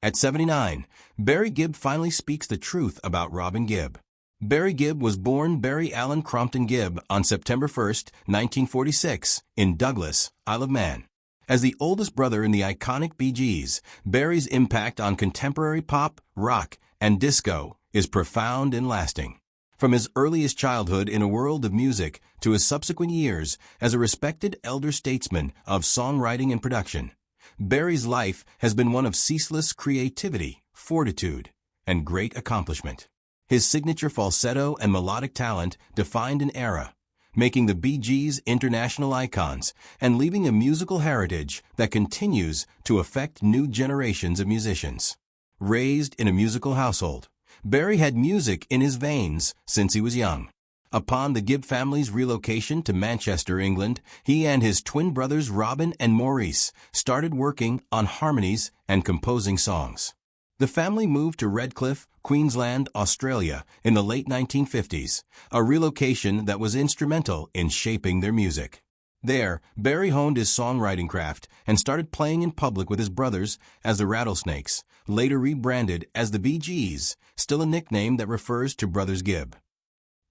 At 79, Barry Gibb finally speaks the truth about Robin Gibb. Barry Gibb was born Barry Allen Crompton Gibb on September 1, 1946, in Douglas, Isle of Man. As the oldest brother in the iconic Bee Gees, Barry's impact on contemporary pop, rock, and disco is profound and lasting. From his earliest childhood in a world of music to his subsequent years as a respected elder statesman of songwriting and production, Barry's life has been one of ceaseless creativity, fortitude, and great accomplishment. His signature falsetto and melodic talent defined an era, making the Bee Gees international icons and leaving a musical heritage that continues to affect new generations of musicians. Raised in a musical household, Barry had music in his veins since he was young. Upon the Gibb family's relocation to Manchester, England, he and his twin brothers Robin and Maurice started working on harmonies and composing songs. The family moved to Redcliffe, Queensland, Australia in the late 1950s, a relocation that was instrumental in shaping their music. There, Barry honed his songwriting craft and started playing in public with his brothers as the Rattlesnakes, later rebranded as the Bee Gees, still a nickname that refers to Brothers Gibb.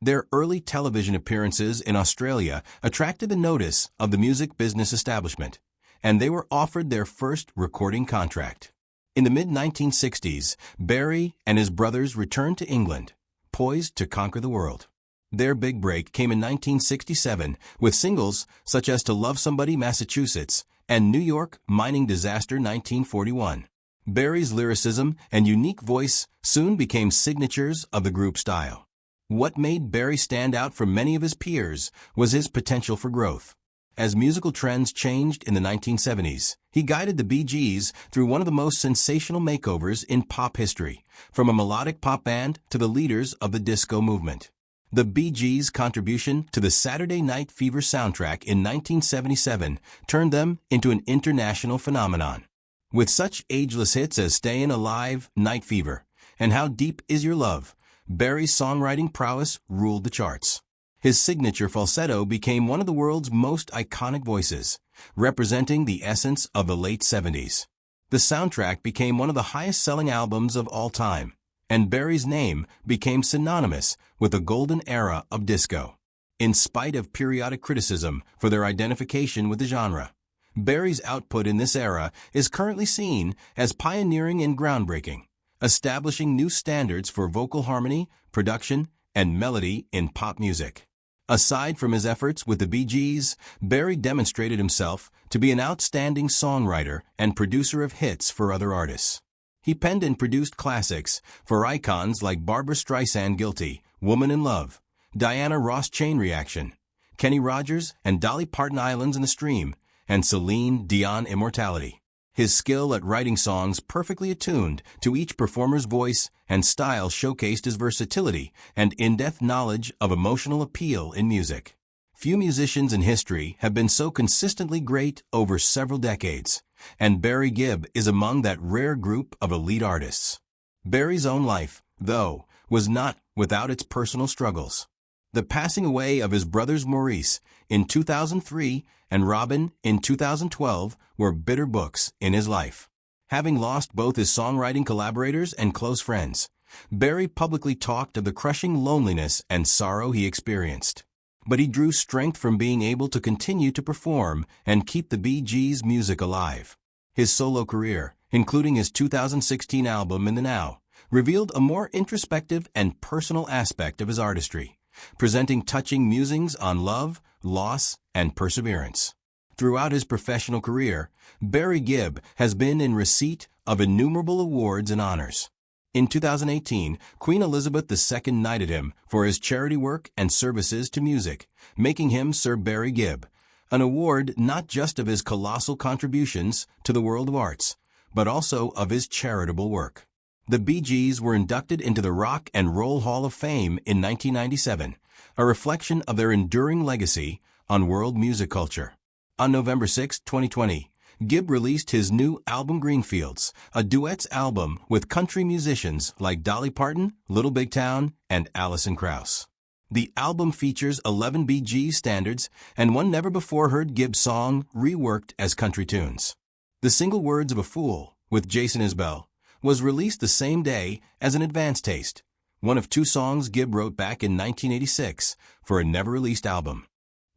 Their early television appearances in Australia attracted the notice of the music business establishment, and they were offered their first recording contract. In the mid-1960s, Barry and his brothers returned to England, poised to conquer the world. Their big break came in 1967 with singles such as To Love Somebody, Massachusetts, and New York Mining Disaster 1941. Barry's lyricism and unique voice soon became signatures of the group style. What made Barry stand out from many of his peers was his potential for growth. As musical trends changed in the 1970s, he guided the Bee Gees through one of the most sensational makeovers in pop history, from a melodic pop band to the leaders of the disco movement. The Bee Gees' contribution to the Saturday Night Fever soundtrack in 1977 turned them into an international phenomenon. With such ageless hits as Stayin' Alive, Night Fever, and How Deep Is Your Love, Barry's songwriting prowess ruled the charts. His signature falsetto became one of the world's most iconic voices, representing the essence of the late 70s. The soundtrack became one of the highest-selling albums of all time, and Barry's name became synonymous with the golden era of disco. In spite of periodic criticism for their identification with the genre, Barry's output in this era is currently seen as pioneering and groundbreaking, establishing new standards for vocal harmony, production, and melody in pop music. Aside from his efforts with the Bee Gees, Barry demonstrated himself to be an outstanding songwriter and producer of hits for other artists. He penned and produced classics for icons like Barbra Streisand Guilty, Woman in Love, Diana Ross Chain Reaction, Kenny Rogers and Dolly Parton Islands in the Stream, and Celine Dion Immortality. His skill at writing songs perfectly attuned to each performer's voice and style showcased his versatility and in-depth knowledge of emotional appeal in music. Few musicians in history have been so consistently great over several decades, and Barry Gibb is among that rare group of elite artists. Barry's own life, though, was not without its personal struggles. The passing away of his brothers Maurice in 2003 and Robin in 2012 were bitter books in his life. Having lost both his songwriting collaborators and close friends, Barry publicly talked of the crushing loneliness and sorrow he experienced. But he drew strength from being able to continue to perform and keep the Bee Gees' music alive. His solo career, including his 2016 album In the Now, revealed a more introspective and personal aspect of his artistry, presenting touching musings on love, loss, and perseverance. Throughout his professional career, Barry Gibb has been in receipt of innumerable awards and honors. In 2018, Queen Elizabeth II knighted him for his charity work and services to music, making him Sir Barry Gibb, an award not just of his colossal contributions to the world of arts, but also of his charitable work. The Bee Gees were inducted into the Rock and Roll Hall of Fame in 1997, a reflection of their enduring legacy on world music culture. On November 6, 2020, Gibb released his new album Greenfields, a duets album with country musicians like Dolly Parton, Little Big Town, and Alison Krauss. The album features 11 Bee Gees standards and one never-before-heard Gibb song reworked as country tunes. The Single Words of a Fool, with Jason Isbell, was released the same day as An Advanced Taste, one of two songs Gibb wrote back in 1986 for a never-released album.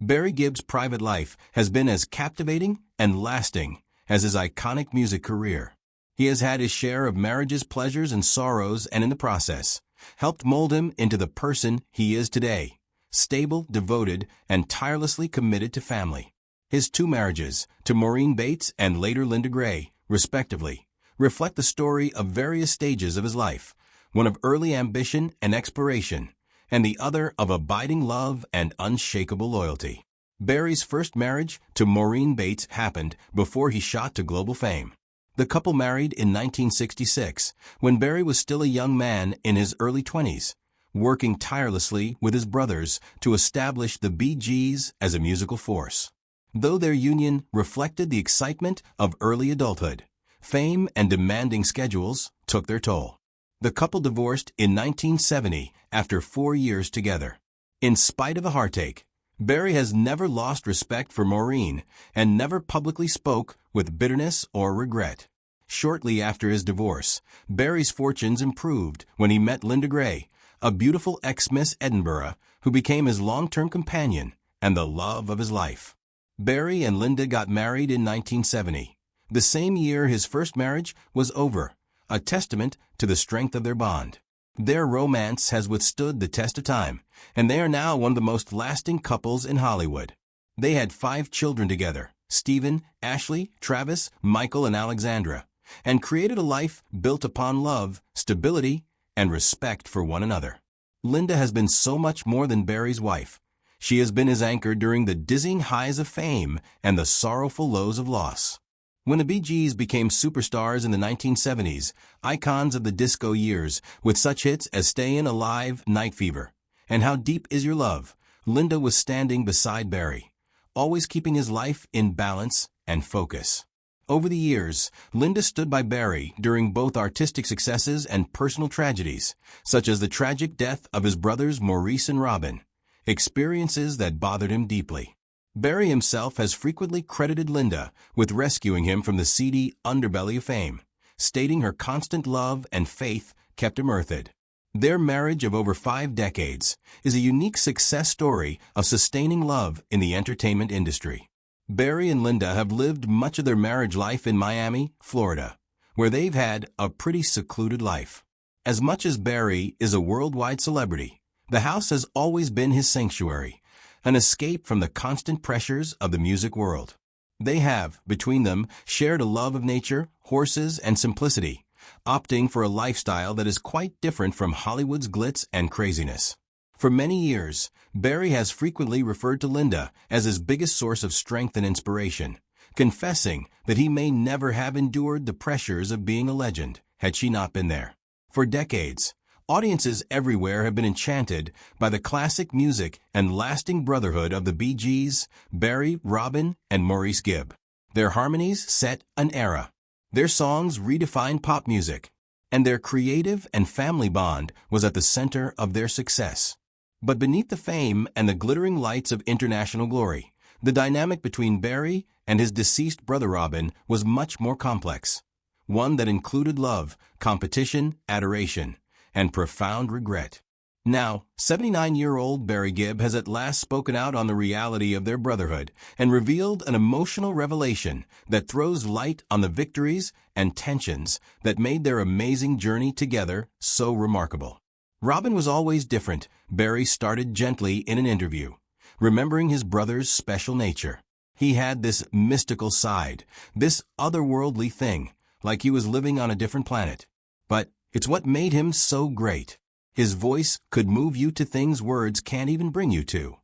Barry Gibb's private life has been as captivating and lasting as his iconic music career. He has had his share of marriage's pleasures and sorrows, and in the process, helped mold him into the person he is today, stable, devoted, and tirelessly committed to family. His two marriages, to Maureen Bates and later Linda Gray, respectively, reflect the story of various stages of his life, one of early ambition and exploration, and the other of abiding love and unshakable loyalty. Barry's first marriage to Maureen Bates happened before he shot to global fame. The couple married in 1966, when Barry was still a young man in his early 20s, working tirelessly with his brothers to establish the Bee Gees as a musical force. Though their union reflected the excitement of early adulthood, fame and demanding schedules took their toll. The couple divorced in 1970 after 4 years together. In spite of a heartache, Barry has never lost respect for Maureen and never publicly spoke with bitterness or regret. Shortly after his divorce, Barry's fortunes improved when he met Linda Gray, a beautiful ex-Miss Edinburgh who became his long-term companion and the love of his life. Barry and Linda got married in 1970, the same year his first marriage was over, a testament to the strength of their bond. Their romance has withstood the test of time, and they are now one of the most lasting couples in Hollywood. They had 5 children together, Stephen, Ashley, Travis, Michael, and Alexandra, and created a life built upon love, stability, and respect for one another. Linda has been so much more than Barry's wife. She has been his anchor during the dizzying highs of fame and the sorrowful lows of loss. When the Bee Gees became superstars in the 1970s, icons of the disco years, with such hits as Stayin' Alive, Night Fever, and How Deep Is Your Love, Linda was standing beside Barry, always keeping his life in balance and focus. Over the years, Linda stood by Barry during both artistic successes and personal tragedies, such as the tragic death of his brothers Maurice and Robin, experiences that bothered him deeply. Barry himself has frequently credited Linda with rescuing him from the seedy underbelly of fame, stating her constant love and faith kept him earthed. Their marriage of over 5 decades is a unique success story of sustaining love in the entertainment industry. Barry and Linda have lived much of their marriage life in Miami, Florida, where they've had a pretty secluded life. As much as Barry is a worldwide celebrity, the house has always been his sanctuary, an escape from the constant pressures of the music world. They have, between them, shared a love of nature, horses, and simplicity, opting for a lifestyle that is quite different from Hollywood's glitz and craziness. For many years, Barry has frequently referred to Linda as his biggest source of strength and inspiration, confessing that he may never have endured the pressures of being a legend had she not been there. For decades, audiences everywhere have been enchanted by the classic music and lasting brotherhood of the Bee Gees, Barry, Robin, and Maurice Gibb. Their harmonies set an era. Their songs redefined pop music, and their creative and family bond was at the center of their success. But beneath the fame and the glittering lights of international glory, the dynamic between Barry and his deceased brother Robin was much more complex, one that included love, competition, adoration, and profound regret. Now, 79-year-old Barry Gibb has at last spoken out on the reality of their brotherhood and revealed an emotional revelation that throws light on the victories and tensions that made their amazing journey together so remarkable. Robin was always different, Barry started gently in an interview, remembering his brother's special nature. He had this mystical side, this otherworldly thing, like he was living on a different planet. But it's what made him so great. His voice could move you to things words can't even bring you to.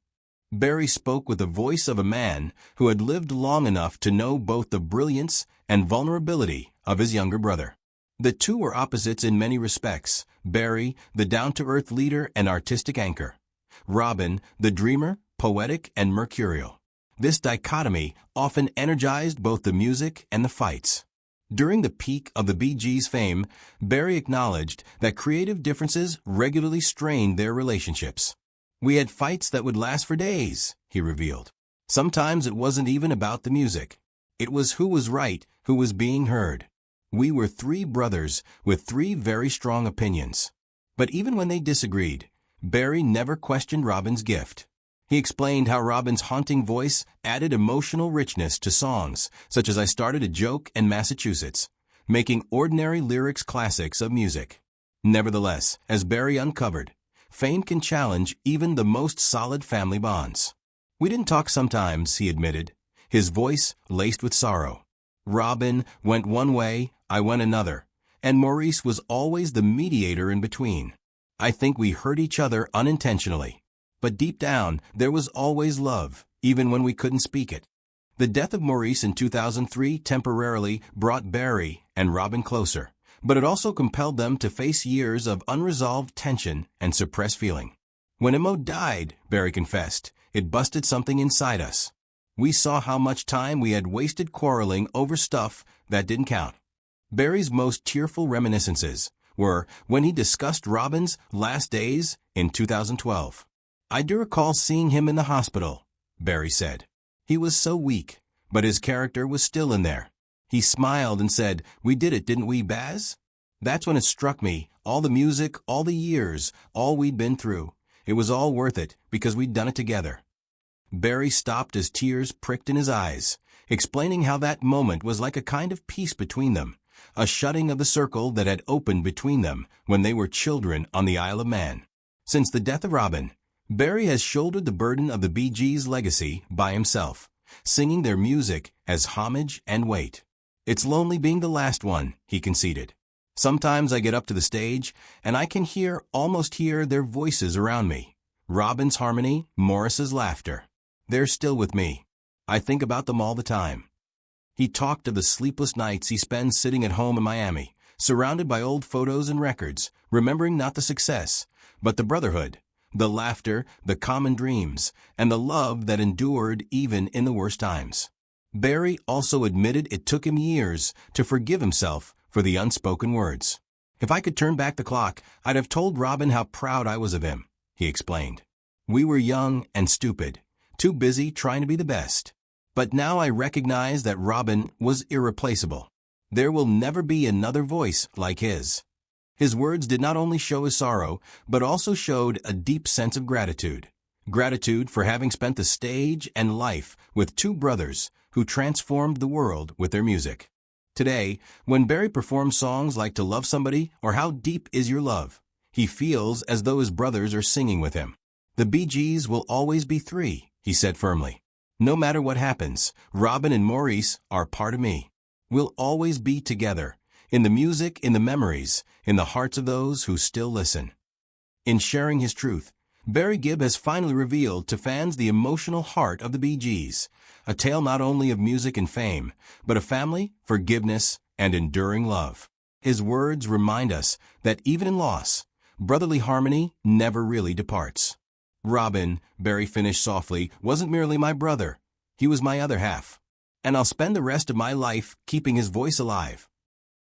Barry spoke with the voice of a man who had lived long enough to know both the brilliance and vulnerability of his younger brother. The two were opposites in many respects. Barry, the down-to-earth leader and artistic anchor. Robin, the dreamer, poetic, and mercurial. This dichotomy often energized both the music and the fights. During the peak of the Bee Gees' fame, Barry acknowledged that creative differences regularly strained their relationships. "We had fights that would last for days," he revealed. Sometimes it wasn't even about the music. It was who was right, who was being heard. We were three brothers with three very strong opinions. But even when they disagreed, Barry never questioned Robin's gift. He explained how Robin's haunting voice added emotional richness to songs, such as I Started a Joke in Massachusetts, making ordinary lyrics classics of music. Nevertheless, as Barry uncovered, fame can challenge even the most solid family bonds. We didn't talk sometimes, he admitted, his voice laced with sorrow. Robin went one way, I went another, and Maurice was always the mediator in between. I think we hurt each other unintentionally. But deep down, there was always love, even when we couldn't speak it. The death of Maurice in 2003 temporarily brought Barry and Robin closer, but it also compelled them to face years of unresolved tension and suppressed feeling. When Mo died, Barry confessed, it busted something inside us. We saw how much time we had wasted quarreling over stuff that didn't count. Barry's most tearful reminiscences were when he discussed Robin's last days in 2012. I do recall seeing him in the hospital, Barry said. He was so weak, but his character was still in there. He smiled and said, "We did it, didn't we, Baz?" That's when it struck me, all the music, all the years, all we'd been through. It was all worth it because we'd done it together. Barry stopped as tears pricked in his eyes, explaining how that moment was like a kind of peace between them, a shutting of the circle that had opened between them when they were children on the Isle of Man. Since the death of Robin, Barry has shouldered the burden of the Bee Gees' legacy by himself, singing their music as homage and weight. It's lonely being the last one, he conceded. Sometimes I get up to the stage, and I can almost hear their voices around me. Robin's harmony, Maurice's laughter. They're still with me. I think about them all the time. He talked of the sleepless nights he spends sitting at home in Miami, surrounded by old photos and records, remembering not the success, but the brotherhood, the laughter, the common dreams, and the love that endured even in the worst times. Barry also admitted it took him years to forgive himself for the unspoken words. If I could turn back the clock, I'd have told Robin how proud I was of him, he explained. We were young and stupid, too busy trying to be the best. But now I recognize that Robin was irreplaceable. There will never be another voice like his. His words did not only show his sorrow, but also showed a deep sense of gratitude. Gratitude for having spent the stage and life with two brothers who transformed the world with their music. Today, when Barry performs songs like To Love Somebody or How Deep Is Your Love, he feels as though his brothers are singing with him. The Bee Gees will always be three, he said firmly. No matter what happens, Robin and Maurice are part of me. We'll always be together, in the music, in the memories, in the hearts of those who still listen. In sharing his truth, Barry Gibb has finally revealed to fans the emotional heart of the Bee Gees, a tale not only of music and fame, but of family, forgiveness, and enduring love. His words remind us that even in loss, brotherly harmony never really departs. Robin, Barry finished softly, wasn't merely my brother. He was my other half. And I'll spend the rest of my life keeping his voice alive,